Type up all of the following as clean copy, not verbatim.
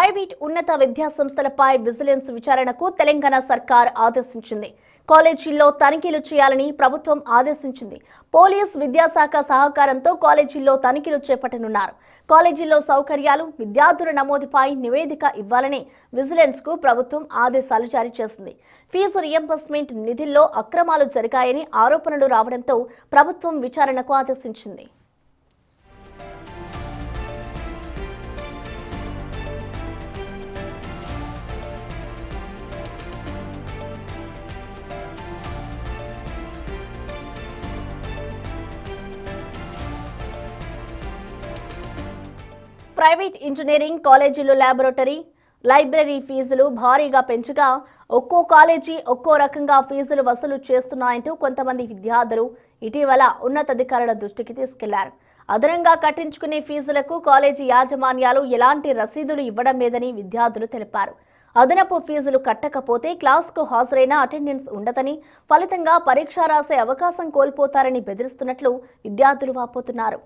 Private ఉన్నత విద్యా సంస్థలపై విజిలెన్స్ విచారణకు తెలంగాణ సర్కార్ ఆదేశించింది. కాలేజీల్లో తనిఖీలు చేయాలని ప్రభుత్వం ఆదేశించింది. పోలీస్ విద్యాశాఖ సహకారంతో కాలేజీల్లో తనిఖీలు చేపట్టనున్నారు. కాలేజీల్లో సౌకర్యాలు, విద్యార్థుల నమోదుపై నివేదిక ఇవ్వాలని విజిలెన్స్ కు ప్రభుత్వం ఆదేశాలు జారీ చేసింది. ఫీజు రియంబర్స్మెంట్ నిధుల్లో అక్రమాలు జరిగాయని ఆరోపణలు రావడంతో ప్రభుత్వం విచారణకు ఆదేశించింది. ప్రైవేట్ ఇంజనీరింగ్ కాలేజీలు ల్యాబొరేటరీ, లైబ్రరీ ఫీజులు భారీగా పెంచగా ఒక్కో కాలేజీ ఒక్కో రకంగా ఫీజులు వసూలు చేస్తున్నాయంటూ కొంతమంది విద్యార్థులు ఇటీవల ఉన్నతాధికారుల దృష్టికి తీసుకెళ్లారు. అదనంగా కట్టించుకునే ఫీజులకు కాలేజీ యాజమాన్యాలు ఎలాంటి రసీదులు ఇవ్వడం లేదని విద్యార్థులు తెలిపారు. అదనపు ఫీజులు కట్టకపోతే క్లాస్కు హాజరైన అటెండెన్స్ ఉండదని, ఫలితంగా పరీక్ష రాసే అవకాశం కోల్పోతారని బెదిరిస్తున్నట్లు విద్యార్థులు వాపోతున్నారు.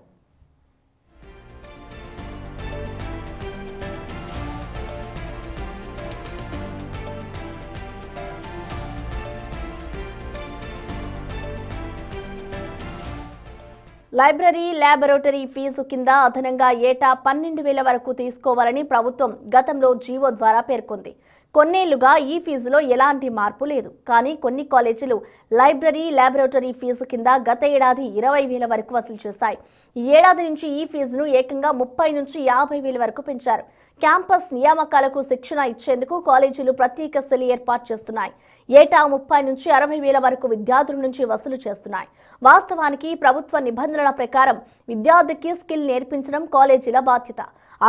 లైబ్రరీ, ల్యాబొరేటరీ ఫీజు కింద అదనంగా ఏటా 12,000 వరకు తీసుకోవాలని ప్రభుత్వం గతంలో జీవో ద్వారా పేర్కొంది. కొన్నేళ్లుగా ఈ ఫీజులో ఎలాంటి మార్పు లేదు. కానీ కొన్ని కాలేజీలు లైబ్రరీ, ల్యాబొరేటరీ ఫీజు కింద గత ఏడాది 20,000 వరకు వసూలు చేశాయి. ఈ ఏడాది నుంచి ఈ ఫీజును ఏకంగా 30,000 నుంచి 50,000 వరకు పెంచారు. క్యాంపస్ నియామకాలకు శిక్షణ ఇచ్చేందుకు కాలేజీలు ప్రత్యేక సెల్ ఏర్పాటు చేస్తున్నాయి. ఏటా 30,000 నుంచి 60,000 వరకు విద్యార్థుల నుంచి వసూలు చేస్తున్నాయి. వాస్తవానికి ప్రభుత్వ నిబంధనల ప్రకారం విద్యార్థికి స్కిల్ నేర్పించడం కాలేజీల బాధ్యత.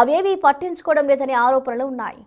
అవేవీ పట్టించుకోవడం లేదనే ఆరోపణలు ఉన్నాయి.